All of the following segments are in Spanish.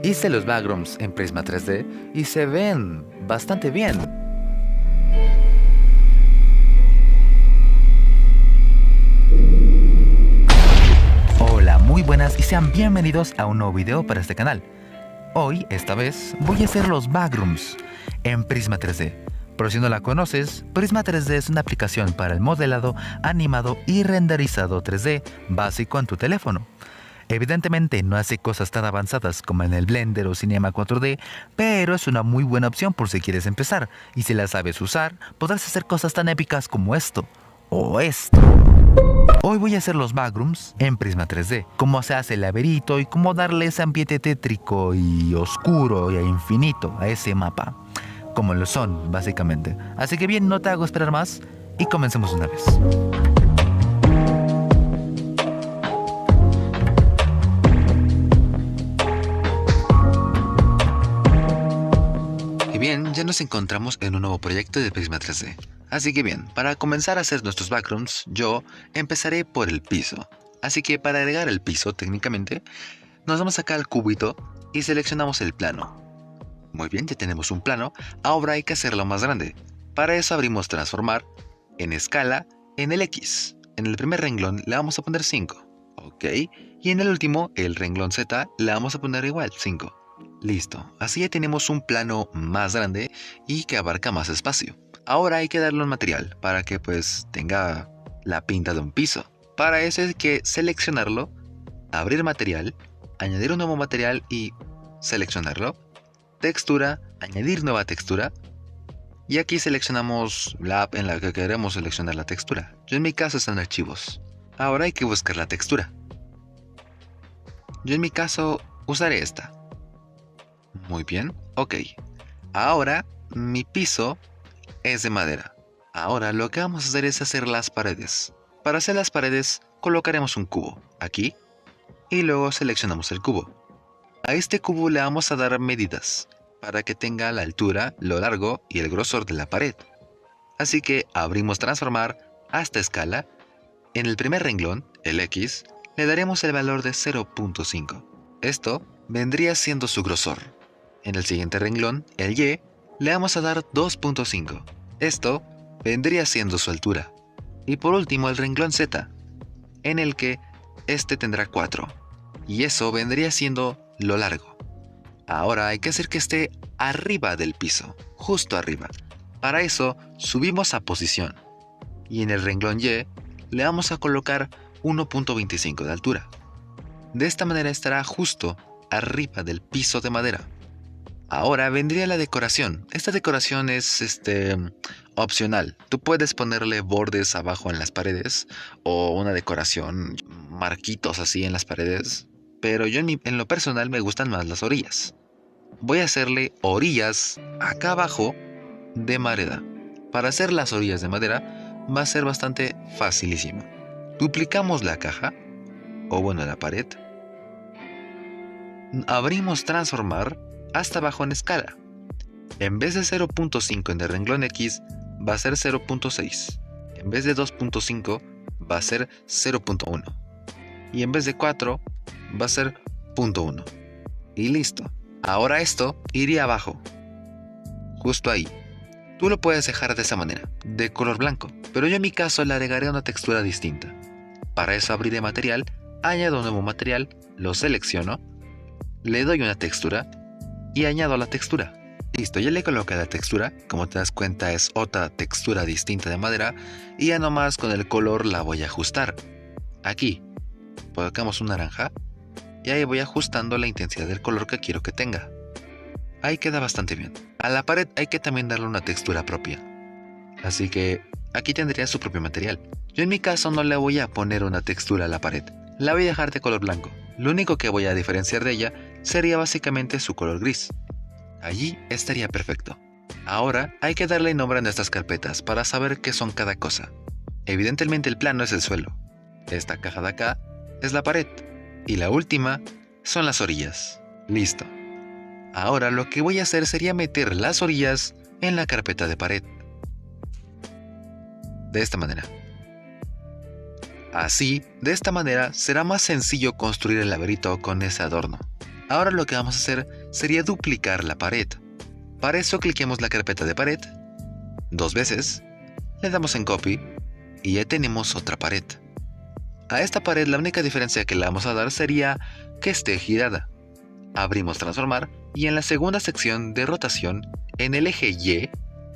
Hice los backrooms en Prisma 3D y se ven bastante bien. Hola, muy buenas y sean bienvenidos a un nuevo video para este canal. Hoy, esta vez, voy a hacer los backrooms en Prisma 3D. Pero si no la conoces, Prisma 3D es una aplicación para el modelado, animado y renderizado 3D básico en tu teléfono. Evidentemente no hace cosas tan avanzadas como en el Blender o Cinema 4D, pero es una muy buena opción por si quieres empezar, y si la sabes usar, podrás hacer cosas tan épicas como esto, o esto. Hoy voy a hacer los backrooms en Prisma 3D, cómo se hace el laberinto y cómo darle ese ambiente tétrico y oscuro e infinito a ese mapa, como lo son básicamente. Así que bien, no te hago esperar más y comencemos una vez. Bien, ya nos encontramos en un nuevo proyecto de Prisma 3D. Así que bien, para comenzar a hacer nuestros backrooms, yo empezaré por el piso. Así que para agregar el piso, técnicamente, nos vamos acá al cubito y seleccionamos el plano. Muy bien, ya tenemos un plano, ahora hay que hacerlo más grande. Para eso abrimos transformar, en escala, en el X. En el primer renglón le vamos a poner 5. Ok, y en el último, el renglón Z, le vamos a poner igual, 5. Listo, así ya tenemos un plano más grande y que abarca más espacio. Ahora hay que darle un material para que pues tenga la pinta de un piso. Para eso hay que seleccionarlo, abrir material, añadir un nuevo material y seleccionarlo. Textura, añadir nueva textura. Y aquí seleccionamos la app en la que queremos seleccionar la textura. Yo en mi caso está en archivos. Ahora hay que buscar la textura. Yo en mi caso usaré esta. Muy bien, ok. Ahora mi piso es de madera. Ahora lo que vamos a hacer es hacer las paredes. Para hacer las paredes colocaremos un cubo aquí y luego seleccionamos el cubo. A este cubo le vamos a dar medidas para que tenga la altura, lo largo y el grosor de la pared. Así que abrimos transformar hasta escala. En el primer renglón, el X, le daremos el valor de 0.5. Esto vendría siendo su grosor. En el siguiente renglón, el Y, le vamos a dar 2.5. Esto vendría siendo su altura. Y por último el renglón Z, en el que este tendrá 4. Y eso vendría siendo lo largo. Ahora hay que hacer que esté arriba del piso, justo arriba. Para eso subimos a posición. Y en el renglón Y le vamos a colocar 1.25 de altura. De esta manera estará justo arriba del piso de madera. Ahora vendría la decoración. Esta decoración es opcional. Tú puedes ponerle bordes abajo en las paredes o una decoración, marquitos así en las paredes. Pero yo en lo personal me gustan más las orillas. Voy a hacerle orillas acá abajo de madera. Para hacer las orillas de madera va a ser bastante facilísimo. Duplicamos la caja, o bueno la pared. Abrimos transformar hasta abajo en escala. En vez de 0.5 en el renglón X, va a ser 0.6. En vez de 2.5, va a ser 0.1. Y en vez de 4, va a ser 0.1. Y listo. Ahora esto iría abajo. Justo ahí. Tú lo puedes dejar de esa manera, de color blanco. Pero yo en mi caso le agregaré una textura distinta. Para eso abriré material, añado un nuevo material, lo selecciono, le doy una textura y añado la textura. Listo, ya le coloqué la textura. Como te das cuenta es otra textura distinta de madera. Y ya nomás con el color la voy a ajustar. Aquí colocamos un naranja. Y ahí voy ajustando la intensidad del color que quiero que tenga. Ahí queda bastante bien. A la pared hay que también darle una textura propia. Así que aquí tendría su propio material. Yo en mi caso no le voy a poner una textura a la pared. La voy a dejar de color blanco. Lo único que voy a diferenciar de ella sería básicamente su color gris. Allí estaría perfecto. Ahora hay que darle nombre a nuestras carpetas para saber qué son cada cosa. Evidentemente el plano es el suelo. Esta caja de acá es la pared. Y la última son las orillas. Listo. Ahora lo que voy a hacer sería meter las orillas en la carpeta de pared. De esta manera. Así, de esta manera, será más sencillo construir el laberinto con ese adorno. Ahora lo que vamos a hacer sería duplicar la pared. Para eso cliquemos la carpeta de pared 2 veces, le damos en copy y ya tenemos otra pared. A esta pared la única diferencia que le vamos a dar sería que esté girada. Abrimos transformar y en la segunda sección de rotación, en el eje Y,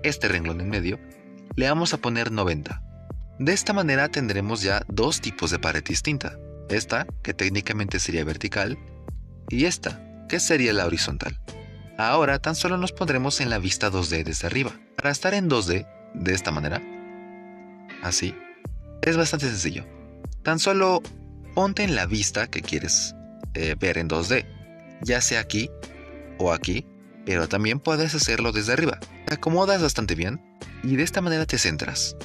este renglón en medio, le vamos a poner 90. De esta manera tendremos ya dos tipos de pared distinta. Esta, que técnicamente sería vertical, y esta, que sería la horizontal. Ahora tan solo nos pondremos en la vista 2D desde arriba. Para estar en 2D, de esta manera, así, es bastante sencillo. Tan solo ponte en la vista que quieres ver en 2D, ya sea aquí o aquí, pero también puedes hacerlo desde arriba. Te acomodas bastante bien y de esta manera te centras.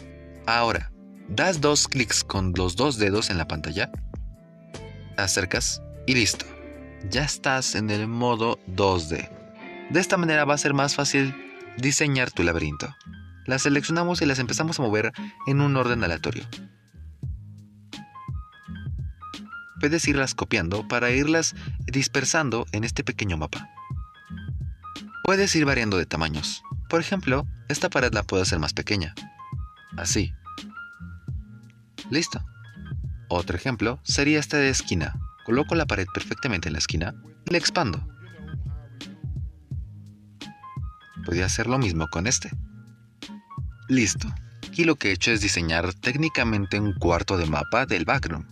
Ahora, das 2 clics con los 2 dedos en la pantalla, acercas y listo. Ya estás en el modo 2D. De esta manera va a ser más fácil diseñar tu laberinto. Las seleccionamos y las empezamos a mover en un orden aleatorio. Puedes irlas copiando para irlas dispersando en este pequeño mapa. Puedes ir variando de tamaños. Por ejemplo, esta pared la puedo hacer más pequeña. Así. Listo. Otro ejemplo sería esta de esquina. Coloco la pared perfectamente en la esquina y la expando. Podría hacer lo mismo con este. Listo. Aquí lo que he hecho es diseñar técnicamente un cuarto de mapa del background.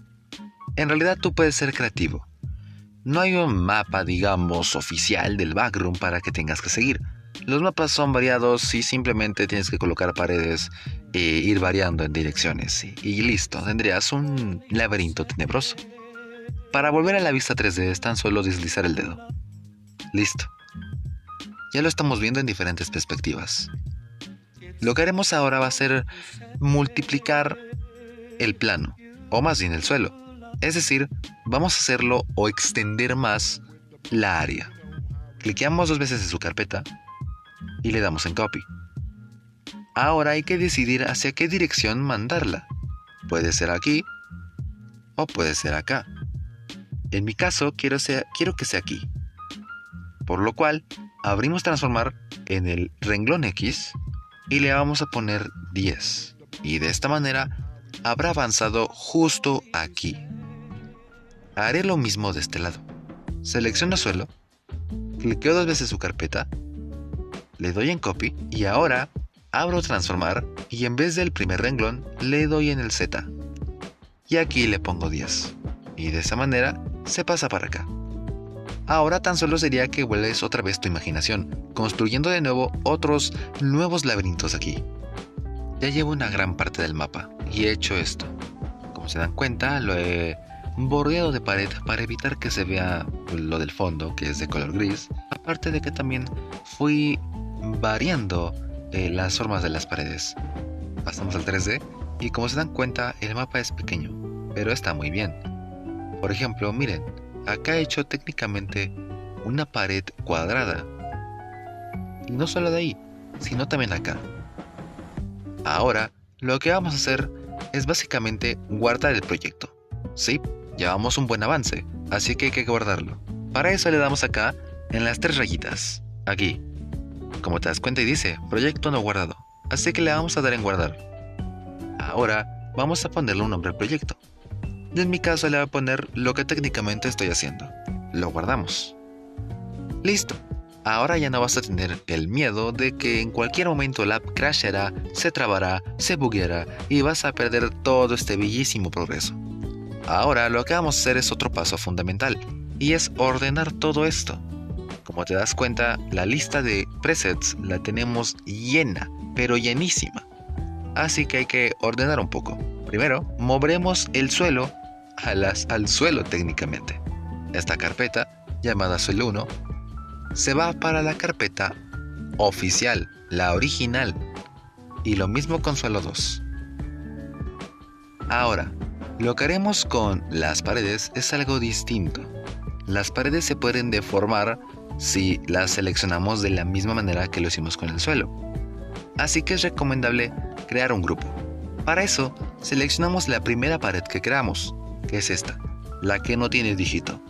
En realidad tú puedes ser creativo. No hay un mapa, digamos, oficial del background para que tengas que seguir. Los mapas son variados y simplemente tienes que colocar paredes e ir variando en direcciones. Y listo, tendrías un laberinto tenebroso. Para volver a la vista 3D es tan solo deslizar el dedo. Listo. Ya lo estamos viendo en diferentes perspectivas. Lo que haremos ahora va a ser multiplicar el plano, o más bien el suelo. Es decir, vamos a hacerlo o extender más la área. Cliqueamos 2 veces en su carpeta y le damos en copy. Ahora hay que decidir hacia qué dirección mandarla. Puede ser aquí o puede ser acá. En mi caso quiero que sea aquí. Por lo cual abrimos transformar en el renglón X y le vamos a poner 10. Y de esta manera habrá avanzado justo aquí. Haré lo mismo de este lado. Selecciono suelo, cliqueo 2 veces su carpeta, le doy en copy y ahora abro transformar y en vez del primer renglón le doy en el Z. Y aquí le pongo 10. Y de esa manera se pasa para acá. Ahora tan solo sería que vuelves otra vez tu imaginación, construyendo de nuevo otros nuevos laberintos aquí. Ya llevo una gran parte del mapa y he hecho esto. Como se dan cuenta, lo he bordeado de pared para evitar que se vea lo del fondo, que es de color gris. Aparte de que también fui variando las formas de las paredes. Pasamos al 3D y como se dan cuenta, el mapa es pequeño, pero está muy bien. Por ejemplo, miren, acá he hecho técnicamente una pared cuadrada. Y no solo de ahí, sino también acá. Ahora, lo que vamos a hacer es básicamente guardar el proyecto. Sí, llevamos un buen avance, así que hay que guardarlo. Para eso le damos acá, en las 3 rayitas, aquí. Como te das cuenta y dice, proyecto no guardado. Así que le vamos a dar en guardar. Ahora, vamos a ponerle un nombre al proyecto. Y en mi caso le voy a poner lo que técnicamente estoy haciendo. Lo guardamos. Listo. Ahora ya no vas a tener el miedo de que en cualquier momento la app crashará, se trabará, se bugueará y vas a perder todo este bellísimo progreso. Ahora lo que vamos a hacer es otro paso fundamental y es ordenar todo esto. Como te das cuenta, la lista de presets la tenemos llena, pero llenísima. Así que hay que ordenar un poco. Primero, moveremos el suelo al suelo técnicamente. Esta carpeta, llamada suelo 1, se va para la carpeta oficial, la original. Y lo mismo con suelo 2. Ahora, lo que haremos con las paredes es algo distinto. Las paredes se pueden deformar si las seleccionamos de la misma manera que lo hicimos con el suelo. Así que es recomendable crear un grupo. Para eso, seleccionamos la primera pared que creamos, que es esta, la que no tiene dígito.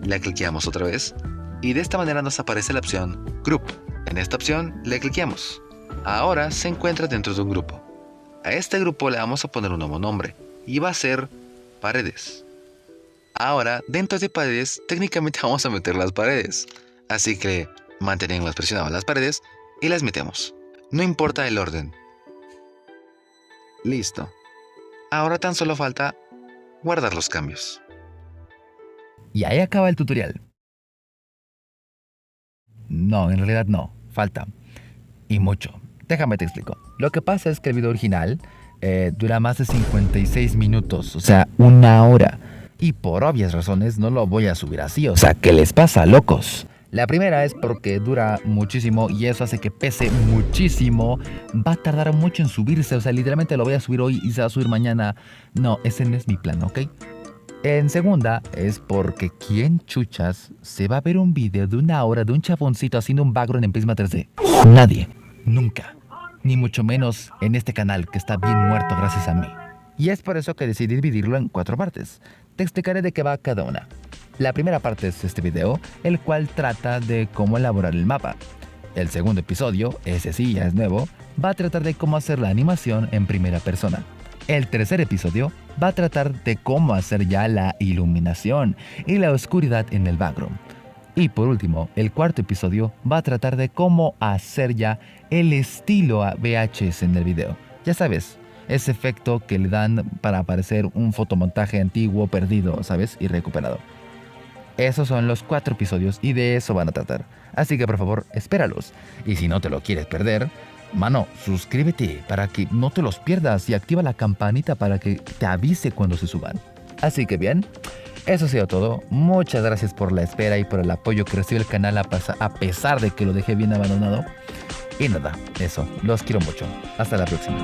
la cliqueamos otra vez y de esta manera nos aparece la opción Group. En esta opción le cliqueamos. Ahora se encuentra dentro de un grupo. A este grupo le vamos a poner un nuevo nombre y va a ser Paredes. Ahora dentro de Paredes técnicamente vamos a meter las paredes, así que mantenemos presionadas las paredes y las metemos. No importa el orden. Listo. Ahora tan solo falta guardar los cambios. Y ahí acaba el tutorial. No, en realidad no, falta. Y mucho. Déjame te explico. Lo que pasa es que el video original dura más de 56 minutos, o sea, 1 hora. Y por obvias razones no lo voy a subir así, o sea, ¿qué les pasa, locos? La primera es porque dura muchísimo y eso hace que pese muchísimo. Va a tardar mucho en subirse, o sea, literalmente lo voy a subir hoy y se va a subir mañana. No, ese no es mi plan, ¿ok? En segunda, es porque ¿quién chuchas se va a ver un video de 1 hora de un chaboncito haciendo un background en Prisma 3D? Nadie. Nunca. Ni mucho menos en este canal que está bien muerto gracias a mí. Y es por eso que decidí dividirlo en 4 partes. Te explicaré de qué va cada una. La primera parte es este video, el cual trata de cómo elaborar el mapa. El segundo episodio, ese sí ya es nuevo, va a tratar de cómo hacer la animación en primera persona. El tercer episodio va a tratar de cómo hacer ya la iluminación y la oscuridad en el background. Y por último, el cuarto episodio va a tratar de cómo hacer ya el estilo a VHS en el video. Ya sabes, ese efecto que le dan para parecer un fotomontaje antiguo, perdido, ¿sabes? Y recuperado. Esos son los 4 episodios y de eso van a tratar. Así que por favor, espéralos. Y si no te lo quieres perder, mano, suscríbete para que no te los pierdas y activa la campanita para que te avise cuando se suban. Así que bien, eso ha sido todo. Muchas gracias por la espera y por el apoyo que recibe el canal a pesar de que lo dejé bien abandonado. Y nada, eso, los quiero mucho. Hasta la próxima.